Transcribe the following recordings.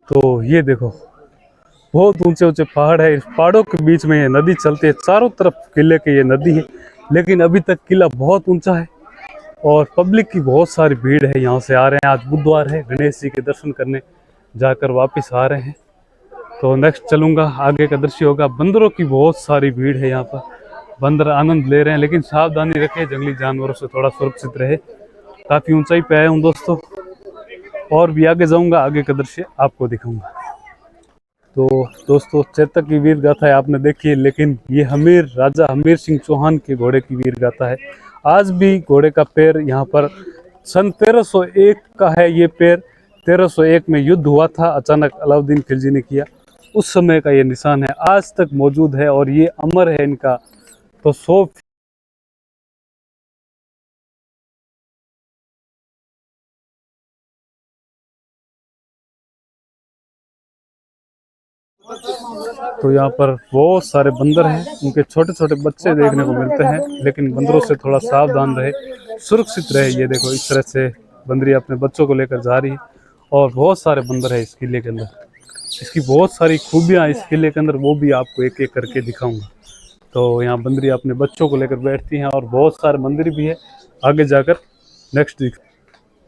तो ये देखो बहुत ऊंचे ऊंचे पहाड़ है, इस पहाड़ों के बीच में ये नदी चलती है, चारों तरफ किले के ये नदी है, लेकिन अभी तक किला बहुत ऊंचा है और पब्लिक की बहुत सारी भीड़ है। यहाँ से आ रहे हैं, आज बुधवार है, गणेश जी के दर्शन करने जाकर वापस आ रहे हैं। तो नेक्स्ट चलूंगा, आगे का दृश्य होगा। बंदरों की बहुत सारी भीड़ है यहाँ पर, बंदर आनंद ले रहे हैं, लेकिन सावधानी रखें, जंगली जानवरों से थोड़ा सुरक्षित रहे। काफ़ी ऊंचाई पे आया हूँ दोस्तों, और भी आगे जाऊंगा, आगे का दृश्य आपको दिखाऊंगा। तो दोस्तों चेतक की वीर गाथा है, आपने देखी है, लेकिन ये राजा हमीर सिंह चौहान के घोड़े की वीर गाथा है। आज भी घोड़े का पैर यहाँ पर सन 1301 का है। ये पैर 1301 में युद्ध हुआ था, अचानक अलाउद्दीन खिलजी ने किया, उस समय का ये निशान है, आज तक मौजूद है और ये अमर है इनका। तो 100 तो यहाँ पर बहुत सारे बंदर हैं, उनके छोटे छोटे बच्चे देखने को मिलते हैं, लेकिन बंदरों से थोड़ा सावधान रहे, सुरक्षित रहे। ये देखो इस तरह से बंदरी अपने बच्चों को लेकर जा रही है और बहुत सारे बंदर है इस किले के अंदर। इसकी बहुत सारी खूबियाँ इस किले के अंदर, वो भी आपको एक एक करके दिखाऊंगा। तो यहाँ बंदरी अपने बच्चों को लेकर बैठती हैं और बहुत सारे मंदिर भी है, आगे जाकर नेक्स्ट दिख।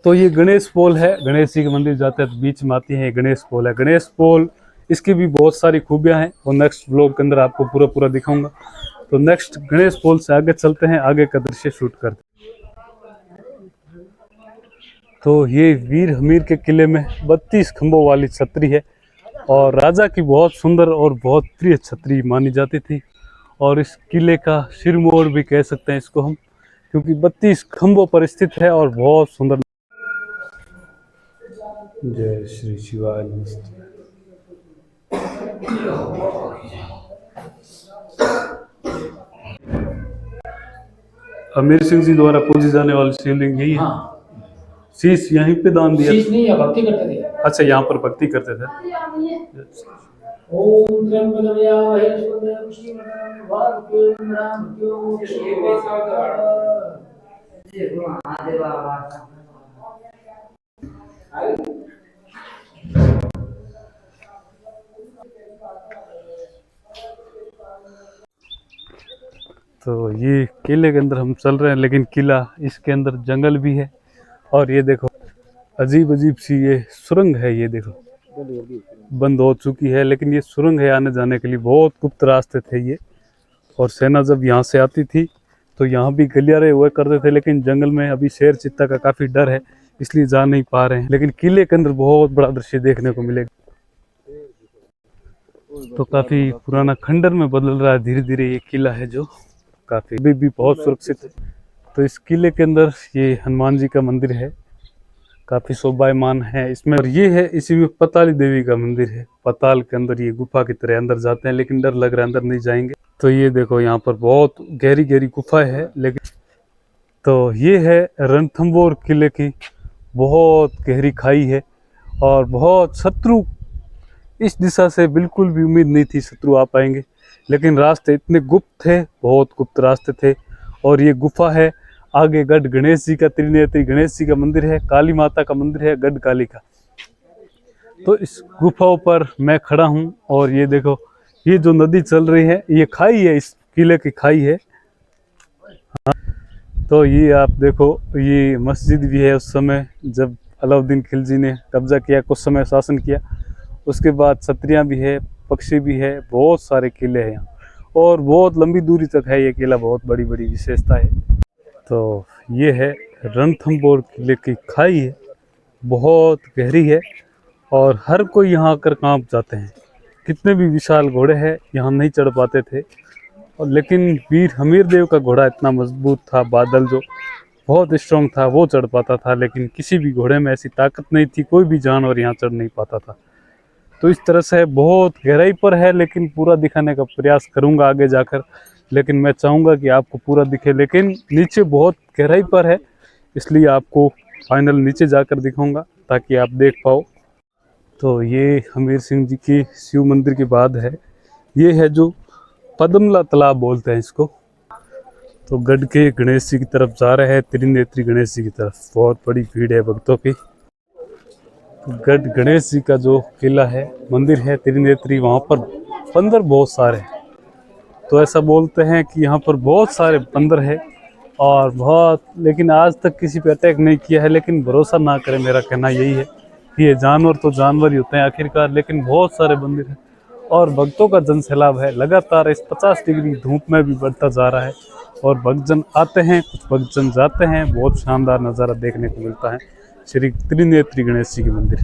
तो ये गणेश पोल है, गणेश जी के मंदिर जाते हैं तो बीच में आती है, गणेश पोल है। गणेश पोल, इसकी भी बहुत सारी खूबियां हैं और नेक्स्ट व्लॉग के अंदर आपको पूरा पूरा दिखाऊंगा। तो नेक्स्ट गणेश पोल से आगे चलते हैं, आगे का दृश्य शूट करते हैं। तो ये वीर हमीर के किले में 32 खंभों वाली छतरी है और राजा की बहुत सुंदर और बहुत प्रिय छतरी मानी जाती थी, और इस किले का सिरमौर भी कह सकते हैं इसको हम, क्योंकि 32 खंभों पर स्थित है और बहुत सुंदर। जय श्री शिवाय, नमस्ते। हमीर सिंह जी द्वारा पूजी जाने वाली शिवलिंग यही है। हाँ। शीश यहीं पे दान दिया? शीश नहीं, भक्ति करते थे। अच्छा, यहाँ पर भक्ति करते थे। ओम तो ये किले के अंदर हम चल रहे हैं, लेकिन किला, इसके अंदर जंगल भी है और ये देखो अजीब अजीब सी ये सुरंग है, ये देखो बंद हो चुकी है, लेकिन ये सुरंग है, आने जाने के लिए बहुत गुप्त रास्ते थे ये। और सेना जब यहाँ से आती थी तो यहाँ भी गलियारे हुए करते थे, लेकिन जंगल में अभी शेर चीता का काफ़ी डर है, इसलिए जा नहीं पा रहे हैं। लेकिन किले के अंदर बहुत बड़ा दृश्य देखने को मिलेगा। तो काफ़ी पुराना खंडर में बदल रहा है धीरे धीरे ये किला है, जो काफ़ी अभी भी बहुत सुरक्षित है। तो इस किले के अंदर ये हनुमान जी का मंदिर है, काफ़ी शोभायमान है इसमें। और ये है, इसी में पताली देवी का मंदिर है, पताल के अंदर ये गुफा की तरह अंदर जाते हैं, लेकिन डर लग रहा है, अंदर नहीं जाएंगे। तो ये देखो यहाँ पर बहुत गहरी गहरी गुफा है, लेकिन तो ये है रणथंभौर किले की बहुत गहरी खाई है और बहुत शत्रु, इस दिशा से बिल्कुल भी उम्मीद नहीं थी शत्रु आ पाएंगे, लेकिन रास्ते इतने गुप्त थे, बहुत गुप्त रास्ते थे। और ये गुफा है, आगे गढ़ गणेश जी का, त्रिनेत्री गणेश जी का मंदिर है, काली माता का मंदिर है, गढ़ काली का। तो इस गुफाओं पर मैं खड़ा हूँ और ये देखो, ये जो नदी चल रही है, ये खाई है, इस किले की खाई है। हाँ, तो ये आप देखो, ये मस्जिद भी है, उस समय जब अलाउद्दीन खिलजी ने कब्जा किया, कुछ समय शासन किया, उसके बाद छतरियाँ भी है, पक्षी भी है, बहुत सारे किले हैं यहाँ और बहुत लंबी दूरी तक है ये किला, बहुत बड़ी बड़ी विशेषता है। तो ये है रणथंभौर किले की खाई है, बहुत गहरी है और हर कोई यहाँ आकर कांप जाते हैं। कितने भी विशाल घोड़े हैं यहाँ नहीं चढ़ पाते थे, और लेकिन वीर हमीर देव का घोड़ा इतना मजबूत था, बादल जो बहुत स्ट्रॉन्ग था, वो चढ़ पाता था, लेकिन किसी भी घोड़े में ऐसी ताकत नहीं थी, कोई भी जानवर यहाँ चढ़ नहीं पाता था। तो इस तरह से बहुत गहराई पर है, लेकिन पूरा दिखाने का प्रयास करूंगा आगे जाकर, लेकिन मैं चाहूँगा कि आपको पूरा दिखे, लेकिन नीचे बहुत गहराई पर है, इसलिए आपको फाइनल नीचे जाकर दिखाऊंगा ताकि आप देख पाओ। तो ये हमीर सिंह जी की शिव मंदिर के बाद है, ये है जो पद्मला तालाब बोलते हैं इसको। तो गढ़ के गणेश जी की तरफ जा रहे हैं, त्रिनेत्री गणेश जी की तरफ, बहुत बड़ी भीड़ है भक्तों की। गढ़ गणेश जी का जो किला है, मंदिर है त्रिनेत्री, वहाँ पर बंदर बहुत सारे हैं। तो ऐसा बोलते हैं कि यहाँ पर बहुत सारे बंदर है और बहुत, लेकिन आज तक किसी पे अटैक नहीं किया है। लेकिन भरोसा ना करें, मेरा कहना यही है कि ये जानवर तो जानवर ही होते हैं आखिरकार, लेकिन बहुत सारे बंदर हैं और भक्तों का जनसैलाब है। लगातार इस 50 डिग्री धूप में भी बढ़ता जा रहा है और भक्तजन आते हैं, कुछ भक्तजन जाते हैं। बहुत शानदार नज़ारा देखने को मिलता है श्री त्रिनेत्री गणेश जी के मंदिर।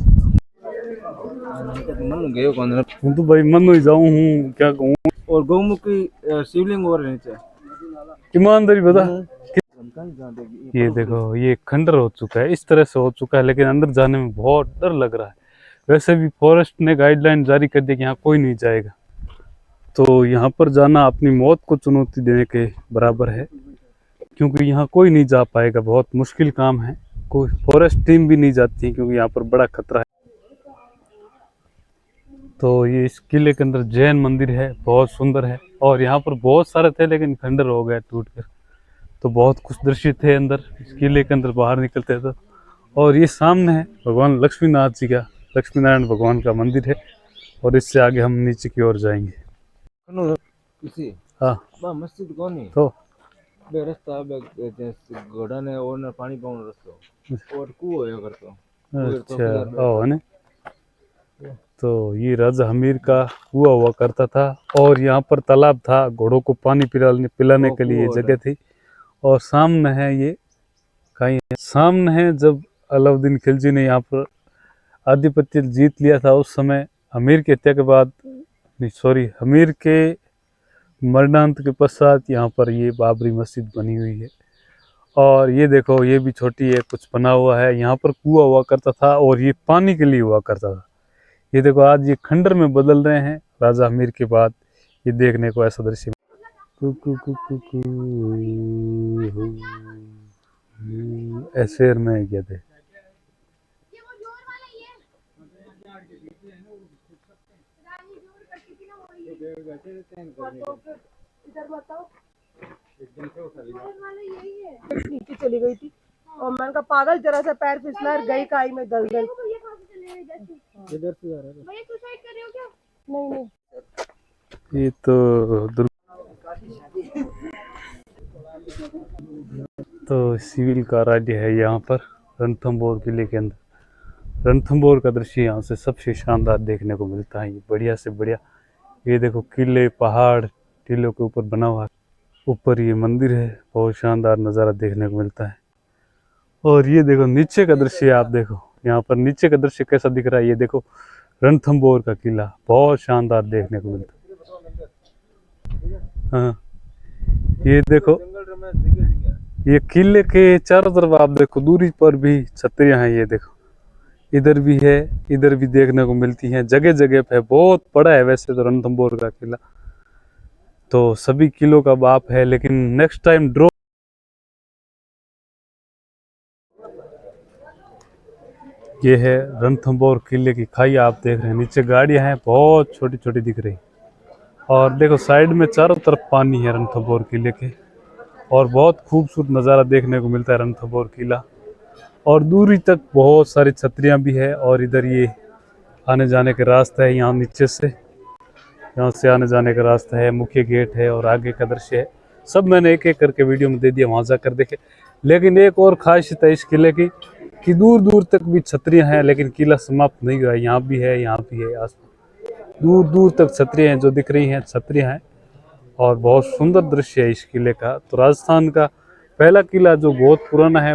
हूँ तो भाई मन ही जाऊँ हूँ, क्या कहूँ। और गौमुख की शिवलिंग और नीचे ईमानदारी बता, ये देखो ये खंडर हो चुका है, इस तरह से हो चुका है, लेकिन अंदर जाने में बहुत डर लग रहा है। वैसे भी फॉरेस्ट ने गाइडलाइन जारी कर दी कि यहाँ कोई नहीं जाएगा, तो यहाँ पर जाना अपनी मौत को चुनौती देने के बराबर है, क्योंकि यहाँ कोई नहीं जा पाएगा। बहुत मुश्किल काम है, कोई फॉरेस्ट टीम भी नहीं जाती है क्योंकि यहाँ पर बड़ा खतरा है। तो ये इस किले के अंदर जैन मंदिर है, बहुत सुंदर है और यहाँ पर बहुत सारे थे लेकिन खंडर हो गए टूट कर। तो बहुत कुछ दृश्य थे अंदर इस किले के अंदर बाहर निकलते तो। और ये सामने है भगवान लक्ष्मीनाथ जी का, लक्ष्मी नारायण भगवान का मंदिर है और इससे आगे हम नीचे की ओर जाएंगे। हाँ मस्जिद कौन है तो रास्ता घोड़ा ने और पानी पाउन रस्तो और कुओं है करतो। अच्छा ओ है। तो ये राजा हमीर का कुआ हुआ करता था और यहाँ पर तालाब था, घोड़ों को पानी पिलाने के लिए जगह थी। और सामने है ये कहीं सामने है, जब अलाउद्दीन खिलजी ने यहाँ पर आधिपत्य जीत लिया था उस समय, हमीर की हत्या के बाद, सॉरी हमीर के मरणांत के पश्चात यहाँ पर ये बाबरी मस्जिद बनी हुई है। और ये देखो ये भी छोटी है, कुछ बना हुआ है। यहाँ पर कुआ हुआ करता था और ये पानी के लिए हुआ करता था। ये देखो आज ये खंडर में बदल रहे हैं राजा हमीर के बाद। ये देखने को ऐसा दृश्य ऐसे में क्या थे। नीचे चली गई थी और मैंने कहा पागल, जरा सा पैर फिसला गई काई में गल गई। इधर से जा रहा है भैया सुसाइड कर रहे हो क्या? नहीं नहीं, ये तो सिविल कार्यालय है यहाँ पर रणथंभौर किले के अंदर। रणथंभौर का दृश्य यहाँ से सबसे शानदार देखने को मिलता है, ये बढ़िया से बढ़िया। ये देखो किले, पहाड़, टीलों के ऊपर बना हुआ, ऊपर ये मंदिर है, बहुत शानदार नज़ारा देखने को मिलता है। और ये देखो नीचे का दृश्य, आप देखो यहाँ पर नीचे का दृश्य कैसा दिख रहा है। ये देखो रणथंभौर का किला बहुत शानदार देखने को मिलता है। हाँ ये देखो ये किले के चारों तरफ आप देखो, दूरी पर भी छतरियां हैं। ये देखो इधर भी है, इधर भी देखने को मिलती हैं, जगह जगह पे। बहुत बड़ा है वैसे तो रणथंभौर का किला, तो सभी किलों का बाप है। लेकिन नेक्स्ट टाइम ड्रोन, ये है रणथंभौर किले की खाई, आप देख रहे हैं नीचे गाड़ियां हैं बहुत छोटी छोटी दिख रही। और देखो साइड में चारों तरफ पानी है रणथंभौर किले के, और बहुत खूबसूरत नज़ारा देखने को मिलता है रणथंभौर किला। और दूरी तक बहुत सारी छतरियां भी है और इधर ये आने जाने का रास्ता है, यहाँ नीचे से, यहाँ से आने जाने का रास्ता है, मुख्य गेट है और आगे का दृश्य है। सब मैंने एक एक करके वीडियो में दे दिया, वहाँ जाकर देखे। लेकिन एक और खासियत है इस किले की कि दूर दूर तक भी छतरियां हैं, लेकिन किला समाप्त नहीं हुआ है। यहाँ भी है, यहाँ भी है, दूर दूर तक छतरियां हैं, जो दिख रही हैं छतरियां हैं। और बहुत सुंदर दृश्य है इस किले का। तो राजस्थान का पहला किला जो बहुत पुराना है।